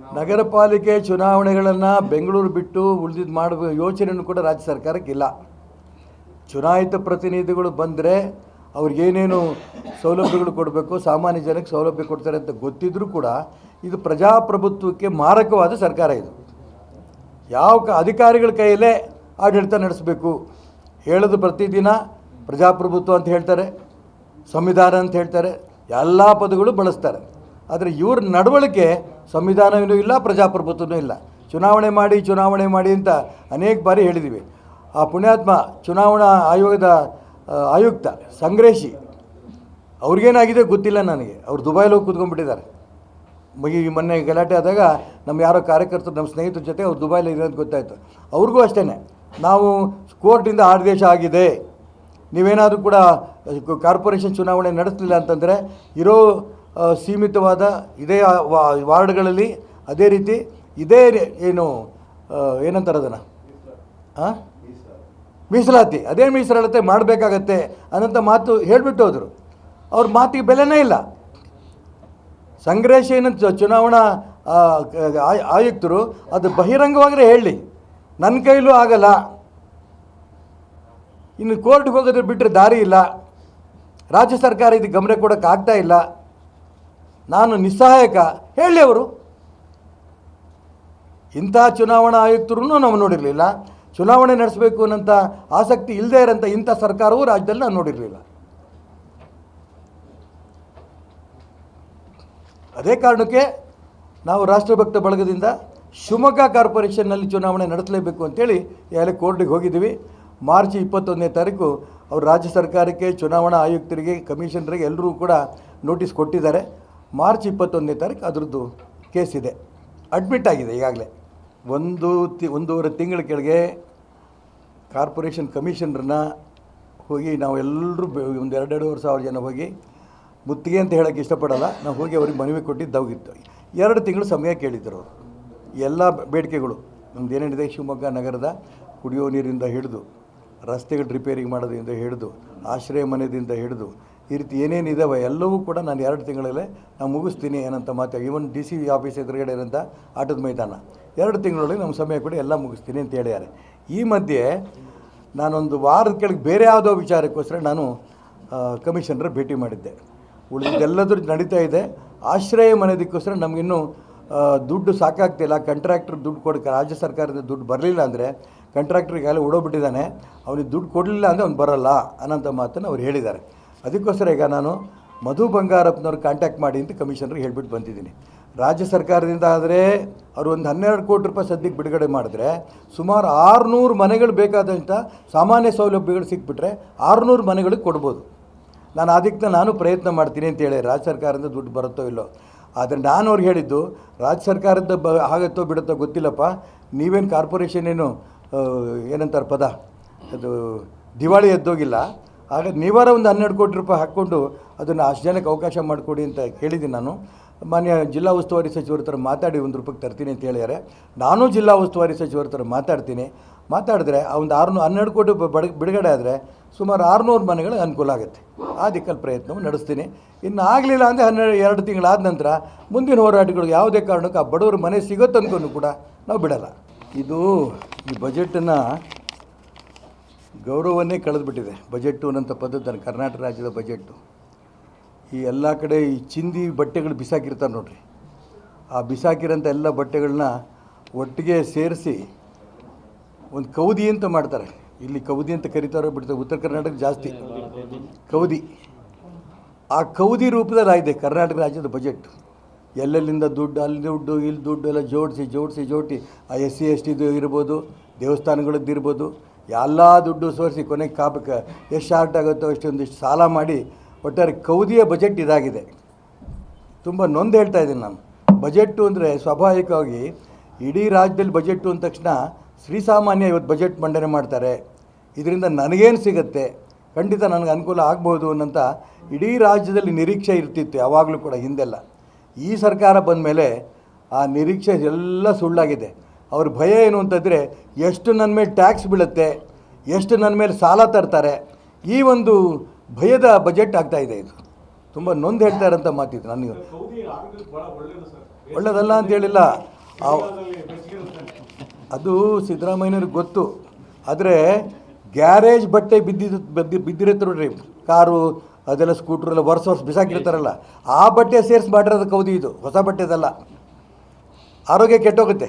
ನಗರ ಪಾಲಿಕೆ ಚುನಾವಣೆಗಳನ್ನು ಬೆಂಗಳೂರು ಬಿಟ್ಟು ಉಳಿದಿದ್ದು ಮಾಡುವ ಯೋಚನೆಯೂ ಕೂಡ ರಾಜ್ಯ ಸರ್ಕಾರಕ್ಕಿಲ್ಲ. ಚುನಾಯಿತ ಪ್ರತಿನಿಧಿಗಳು ಬಂದರೆ ಅವ್ರಿಗೇನೇನು ಸೌಲಭ್ಯಗಳು ಕೊಡಬೇಕು, ಸಾಮಾನ್ಯ ಜನಕ್ಕೆ ಸೌಲಭ್ಯ ಕೊಡ್ತಾರೆ ಅಂತ ಗೊತ್ತಿದ್ದರೂ ಕೂಡ ಇದು ಪ್ರಜಾಪ್ರಭುತ್ವಕ್ಕೆ ಮಾರಕವಾದ ಸರ್ಕಾರ. ಇದು ಯಾವ ಅಧಿಕಾರಿಗಳ ಕೈಯಲ್ಲೇ ಆಡಳಿತ ನಡೆಸಬೇಕು. ಹೇಳೋದು ಪ್ರತಿದಿನ ಪ್ರಜಾಪ್ರಭುತ್ವ ಅಂತ ಹೇಳ್ತಾರೆ, ಸಂವಿಧಾನ ಅಂತ ಹೇಳ್ತಾರೆ, ಎಲ್ಲ ಪದಗಳು ಬಳಸ್ತಾರೆ. ಆದರೆ ಇವ್ರ ನಡವಳಿಕೆ ಸಂವಿಧಾನವೂ ಇಲ್ಲ, ಪ್ರಜಾಪ್ರಭುತ್ವವೂ ಇಲ್ಲ. ಚುನಾವಣೆ ಮಾಡಿ ಅಂತ ಅನೇಕ ಬಾರಿ ಹೇಳಿದ್ದೀವಿ. ಆ ಪುಣ್ಯಾತ್ಮ ಚುನಾವಣಾ ಆಯೋಗದ ಆಯುಕ್ತ ಸಂಗ್ರೇಶಿ ಅವ್ರಿಗೇನಾಗಿದೆ ಗೊತ್ತಿಲ್ಲ ನನಗೆ. ಅವ್ರು ದುಬೈಲಿ ಹೋಗಿ ಕೂತ್ಕೊಂಡ್ಬಿಟ್ಟಿದ್ದಾರೆ. ಮೊನ್ನೆ ಗಲಾಟೆ ಆದಾಗ ನಮ್ಮ ಯಾರೋ ಕಾರ್ಯಕರ್ತರು, ನಮ್ಮ ಸ್ನೇಹಿತರ ಜೊತೆ ಅವ್ರು ದುಬೈಲಿ ಇದೆ ಅಂತ ಗೊತ್ತಾಯಿತು. ಅವ್ರಿಗೂ ಅಷ್ಟೇ, ನಾವು ಕೋರ್ಟಿಂದ ಆದೇಶ ಆಗಿದೆ, ನೀವೇನಾದರೂ ಕೂಡ ಕಾರ್ಪೊರೇಷನ್ ಚುನಾವಣೆ ನಡೆಸಲಿಲ್ಲ ಅಂತಂದರೆ ಇರೋ ಸೀಮಿತವಾದ ಇದೇ ವಾರ್ಡ್ಗಳಲ್ಲಿ ಅದೇ ರೀತಿ ಇದೇ ಏನಂತಾರೆ ಅದನ್ನು ಮೀಸಲಾತಿ, ಅದೇ ಮೀಸಲಾತಿ ಮಾಡಬೇಕಾಗತ್ತೆ ಅನ್ನೋಂಥ ಮಾತು ಹೇಳಿಬಿಟ್ಟು ಹೋದರು. ಅವ್ರ ಮಾತಿಗೆ ಬೆಲೆನೇ ಇಲ್ಲ. ಸಂಗ್ರೇಶ್ ಏನಂತ ಚುನಾವಣಾ ಆಯುಕ್ತರು ಅದು ಬಹಿರಂಗವಾಗಿಯೇ ಹೇಳಿ, ನನ್ನ ಕೈಲೂ ಆಗಲ್ಲ, ಇನ್ನು ಕೋರ್ಟ್ಗೆ ಹೋಗೋದ್ರೆ ಬಿಟ್ಟರೆ ದಾರಿ ಇಲ್ಲ, ರಾಜ್ಯ ಸರ್ಕಾರ ಇದಕ್ಕೆ ಗಮನ ಕೊಡೋಕ್ಕೆ ಆಗ್ತಾ ಇಲ್ಲ, ನಾನು ನಿಸ್ಸಹಾಯಕ ಹೇಳಿ. ಅವರು ಇಂಥ ಚುನಾವಣಾ ಆಯುಕ್ತರೂ ನಾವು ನೋಡಿರಲಿಲ್ಲ. ಚುನಾವಣೆ ನಡೆಸಬೇಕು ಅನ್ನೋಂಥ ಆಸಕ್ತಿ ಇಲ್ಲದೇ ಇರೋಂಥ ಇಂಥ ಸರ್ಕಾರವು ರಾಜ್ಯದಲ್ಲಿ ನಾವು ನೋಡಿರಲಿಲ್ಲ. ಅದೇ ಕಾರಣಕ್ಕೆ ನಾವು ರಾಷ್ಟ್ರಭಕ್ತ ಬಳಗದಿಂದ ಶಿವಮೊಗ್ಗ ಕಾರ್ಪೊರೇಷನ್ನಲ್ಲಿ ಚುನಾವಣೆ ನಡೆಸಲೇಬೇಕು ಅಂತೇಳಿ ಈಗಾಗಲೇ ಕೋರ್ಟಿಗೆ ಹೋಗಿದ್ದೀವಿ. ಮಾರ್ಚ್ 21ನೇ ತಾರೀಕು ಅವರು ರಾಜ್ಯ ಸರ್ಕಾರಕ್ಕೆ, ಚುನಾವಣಾ ಆಯುಕ್ತರಿಗೆ, ಕಮಿಷನರಿಗೆ ಎಲ್ಲರೂ ಕೂಡ ನೋಟಿಸ್ ಕೊಟ್ಟಿದ್ದಾರೆ. ಮಾರ್ಚ್ 21ನೇ ತಾರೀಕು ಅದರದ್ದು ಕೇಸ್ ಇದೆ, ಅಡ್ಮಿಟ್ ಆಗಿದೆ. ಈಗಾಗಲೇ ಒಂದೂವರೆ ತಿಂಗಳ ಕೆಳಗೆ ಕಾರ್ಪೊರೇಷನ್ ಕಮಿಷನರನ್ನ ಹೋಗಿ ನಾವು ಎಲ್ಲರೂ ಒಂದು 2-2.5 ಸಾವಿರ ಜನ ಹೋಗಿ, ಮುತ್ತಿಗೆ ಅಂತ ಹೇಳೋಕ್ಕೆ ಇಷ್ಟಪಡಲ್ಲ, ನಾವು ಹೋಗಿ ಅವ್ರಿಗೆ ಮನವಿ ಕೊಟ್ಟಿದ್ದಾಗಿತ್ತು. 2 ತಿಂಗಳು ಸಮಯ ಕೇಳಿದ್ದರು ಅವರು. ಎಲ್ಲ ಬೇಡಿಕೆಗಳು ನಮ್ದು ಏನೇನಿದೆ, ಶಿವಮೊಗ್ಗ ನಗರದ ಕುಡಿಯೋ ನೀರಿಂದ ಹಿಡಿದು, ರಸ್ತೆಗಳು ರಿಪೇರಿಗೆ ಮಾಡೋದ್ರಿಂದ ಹಿಡಿದು, ಆಶ್ರಯ ಮನೆಯಿಂದ ಹಿಡಿದು, ಈ ರೀತಿ ಏನೇನಿದ್ದಾವೆ ಎಲ್ಲವೂ ಕೂಡ ನಾನು 2 ತಿಂಗಳಲ್ಲೇ ನಾನು ಮುಗಿಸ್ತೀನಿ ಏನಂತ ಮಾತು. ಈವನ್ DC ಆಫೀಸ್ ಎದುರುಗಡೆ ಇರೋಂಥ ಆಟದ ಮೈದಾನ 2 ತಿಂಗಳೊಳಗೆ ನಮ್ಮ ಸಮಯ ಕೊಡಿ, ಎಲ್ಲ ಮುಗಿಸ್ತೀನಿ ಅಂತ ಹೇಳಿದ್ದಾರೆ. ಈ ಮಧ್ಯೆ ನಾನೊಂದು ವಾರದ ಕೆಳಗೆ ಬೇರೆ ಯಾವುದೋ ವಿಚಾರಕ್ಕೋಸ್ಕರ ನಾನು ಕಮಿಷನರ್ ಭೇಟಿ ಮಾಡಿದ್ದೆ. ಉಳಿದೆಲ್ಲದರೂ ನಡೀತಾ ಇದೆ. ಆಶ್ರಯ ಮನೆದಕ್ಕೋಸ್ಕರ ನಮಗಿನ್ನೂ ದುಡ್ಡು ಸಾಕಾಗ್ತಿಲ್ಲ. ಕಾಂಟ್ರಾಕ್ಟ್ರ್ ದುಡ್ಡು ಕೊಡೋಕ್ಕೆ ರಾಜ್ಯ ಸರ್ಕಾರದ ದುಡ್ಡು ಬರಲಿಲ್ಲ ಅಂದರೆ, ಕಾಂಟ್ರಾಕ್ಟ್ರಿಗೆಲ್ಲ ಓಡೋಗ್ಬಿಟ್ಟಿದ್ದಾನೆ, ಅವನಿಗೆ ದುಡ್ಡು ಕೊಡಲಿಲ್ಲ ಅಂದರೆ ಅವ್ನು ಬರೋಲ್ಲ ಅನ್ನೋಂಥ ಮಾತನ್ನು ಅವ್ರು ಹೇಳಿದ್ದಾರೆ. ಅದಕ್ಕೋಸ್ಕರ ಈಗ ನಾನು ಮಧು ಬಂಗಾರಪ್ಪನವ್ರು ಕಾಂಟ್ಯಾಕ್ಟ್ ಮಾಡಿ ಅಂತ ಕಮಿಷನರ್ಗೆ ಹೇಳ್ಬಿಟ್ಟು ಬಂದಿದ್ದೀನಿ. ರಾಜ್ಯ ಸರ್ಕಾರದಿಂದ ಆದರೆ ಅವರು ಒಂದು 12 ಕೋಟಿ ರೂಪಾಯಿ ಸದ್ಯಕ್ಕೆ ಬಿಡುಗಡೆ ಮಾಡಿದ್ರೆ, ಸುಮಾರು 600 ಮನೆಗಳು ಬೇಕಾದಂಥ ಸಾಮಾನ್ಯ ಸೌಲಭ್ಯಗಳು ಸಿಕ್ಬಿಟ್ರೆ 600 ಮನೆಗಳಿಗೆ ಕೊಡ್ಬೋದು. ನಾನು ಪ್ರಯತ್ನ ಮಾಡ್ತೀನಿ ಅಂತೇಳಿ, ರಾಜ್ಯ ಸರ್ಕಾರದಿಂದ ದುಡ್ಡು ಬರುತ್ತೋ ಇಲ್ಲೋ. ಆದರೆ ನಾನು ಅವ್ರಿಗೆ ಹೇಳಿದ್ದು, ರಾಜ್ಯ ಸರ್ಕಾರದ ಆಗುತ್ತೋ ಬಿಡುತ್ತೋ ಗೊತ್ತಿಲ್ಲಪ್ಪ, ನೀವೇನು ಕಾರ್ಪೊರೇಷನ್ ಏನಂತಾರೆ ಪದ, ಅದು ದಿವಾಳಿ ಎದ್ದೋಗಿಲ್ಲ, ಆಗ ನೀವಾರ ಒಂದು 12 ಕೋಟಿ ರೂಪಾಯಿ ಹಾಕ್ಕೊಂಡು ಅದನ್ನು ಅಷ್ಟು ಜನಕ್ಕೆ ಅವಕಾಶ ಮಾಡಿಕೊಡಿ ಅಂತ ಕೇಳಿದ್ದೀನಿ. ನಾನು ಮಾನ್ಯ ಜಿಲ್ಲಾ ಉಸ್ತುವಾರಿ ಸಚಿವರ ಹತ್ರ ಮಾತಾಡಿ 1 ರೂಪಾಯಿಗೆ ತರ್ತೀನಿ ಅಂತ ಹೇಳಿದ್ದಾರೆ. ನಾನು ಜಿಲ್ಲಾ ಉಸ್ತುವಾರಿ ಸಚಿವರ ಹತ್ರ ಮಾತಾಡಿದ್ರೆ ಆ ಒಂದು 12 ಕೋಟಿ ರೂಪಾಯಿ ಬಿಡುಗಡೆ ಆದರೆ ಸುಮಾರು 600 ಮನೆಗಳಿಗೆ ಅನುಕೂಲ ಆಗುತ್ತೆ. ಆ ದಿಕ್ಕಲ್ಲಿ ಪ್ರಯತ್ನವು ನಡೆಸ್ತೀನಿ. ಇನ್ನು ಆಗಲಿಲ್ಲ ಅಂದರೆ 2 ತಿಂಗಳಾದ ನಂತರ ಮುಂದಿನ ಹೋರಾಟಗಳು ಯಾವುದೇ ಕಾರಣಕ್ಕೂ ಆ ಬಡವರು ಮನೆ ಸಿಗೋತ್ತು ಅನ್ಕೊಂಡು ಕೂಡ ನಾವು ಬಿಡಲ್ಲ. ಇದು ಈ ಬಜೆಟನ್ನು ಗೌರವನ್ನೇ ಕಳೆದುಬಿಟ್ಟಿದೆ. ಬಜೆಟ್ಟು ಅನ್ನೋಂಥ ಪದ್ಧತಿ, ಕರ್ನಾಟಕ ರಾಜ್ಯದ ಬಜೆಟ್ಟು ಈ ಎಲ್ಲ ಕಡೆ ಈ ಚಿಂದಿ ಬಟ್ಟೆಗಳು ಬಿಸಾಕಿರ್ತಾರೆ ನೋಡ್ರಿ, ಆ ಬಿಸಾಕಿರೋಂಥ ಎಲ್ಲ ಬಟ್ಟೆಗಳನ್ನ ಒಟ್ಟಿಗೆ ಸೇರಿಸಿ ಒಂದು ಕೌದಿ ಅಂತ ಮಾಡ್ತಾರೆ. ಇಲ್ಲಿ ಕೌದಿ ಅಂತ ಕರೀತಾರೋ ಬಿಡ್ತಾರೆ, ಉತ್ತರ ಕರ್ನಾಟಕ ಜಾಸ್ತಿ ಕೌದಿ. ಆ ಕೌದಿ ರೂಪದಲ್ಲಿ ಆಗಿದೆ ಕರ್ನಾಟಕ ರಾಜ್ಯದ ಬಜೆಟ್. ಎಲ್ಲೆಲ್ಲಿಂದ ದುಡ್ಡು, ಅಲ್ಲಿ ದುಡ್ಡು, ಇಲ್ಲಿ ದುಡ್ಡು ಎಲ್ಲ ಜೋಡಿಸಿ ಆ SC ST ಇರ್ಬೋದು, ದೇವಸ್ಥಾನಗಳದ್ದು ಇರ್ಬೋದು, ಎಲ್ಲ ದುಡ್ಡು ಸೋರಿಸಿ ಕೊನೆಗೆ ಕಾಪಕ್ಕೆ ಎಷ್ಟು ಶಾರ್ಟ್ ಆಗುತ್ತೋ ಅಷ್ಟೊಂದಿಷ್ಟು ಸಾಲ ಮಾಡಿ ಒಟ್ಟಾರೆ ಕೌದಿಯ ಬಜೆಟ್ ಇದಾಗಿದೆ. ತುಂಬ ನೊಂದು ಹೇಳ್ತಾ ಇದ್ದೀನಿ ನಾನು. ಬಜೆಟ್ಟು ಅಂದರೆ ಸ್ವಾಭಾವಿಕವಾಗಿ ಇಡೀ ರಾಜ್ಯದಲ್ಲಿ ಬಜೆಟ್ಟು ಅಂದ ತಕ್ಷಣ ಶ್ರೀಸಾಮಾನ್ಯ ಇವತ್ತು ಬಜೆಟ್ ಮಂಡನೆ ಮಾಡ್ತಾರೆ, ಇದರಿಂದ ನನಗೇನು ಸಿಗುತ್ತೆ, ಖಂಡಿತ ನನಗೆ ಅನುಕೂಲ ಆಗ್ಬೋದು ಅನ್ನೋಂಥ ಇಡೀ ರಾಜ್ಯದಲ್ಲಿ ನಿರೀಕ್ಷೆ ಇರ್ತಿತ್ತು ಯಾವಾಗಲೂ ಕೂಡ ಹಿಂದೆಲ್ಲ. ಈ ಸರ್ಕಾರ ಬಂದ ಮೇಲೆ ಆ ನಿರೀಕ್ಷೆ ಎಲ್ಲ ಸುಳ್ಳಾಗಿದೆ. ಅವ್ರ ಭಯ ಏನು ಅಂತಂದರೆ, ಎಷ್ಟು ನನ್ನ ಮೇಲೆ ಟ್ಯಾಕ್ಸ್ ಬೀಳುತ್ತೆ, ಎಷ್ಟು ನನ್ನ ಮೇಲೆ ಸಾಲ ತರ್ತಾರೆ, ಈ ಒಂದು ಭಯದ ಬಜೆಟ್ ಆಗ್ತಾಯಿದೆ. ಇದು ತುಂಬ ನೊಂದು ಹೇಳ್ತಾ ಇರೋಂಥ ಮಾತಿತ್ತು. ನನಗೆ ಒಳ್ಳೆಯದಲ್ಲ ಅಂತ ಹೇಳಿಲ್ಲ, ಅದು ಸಿದ್ದರಾಮಯ್ಯನವ್ರಿಗೆ ಗೊತ್ತು. ಆದರೆ ಗ್ಯಾರೇಜ್ ಬಟ್ಟೆ ಬಿದ್ದಿರುತ್ತೆ ನೋಡ್ರಿ, ಕಾರು ಅದೆಲ್ಲ ಸ್ಕೂಟ್ರ್ ಎಲ್ಲ ವರ್ಷ ಬಿಸಾಕಿರ್ತಾರಲ್ಲ, ಆ ಬಟ್ಟೆ ಸೇರಿಸಿ ಮಾಡಿರೋದು ಕೌದಿ ಇದು, ಹೊಸ ಬಟ್ಟೆದಲ್ಲ. ಆರೋಗ್ಯ ಕೆಟ್ಟೋಗುತ್ತೆ.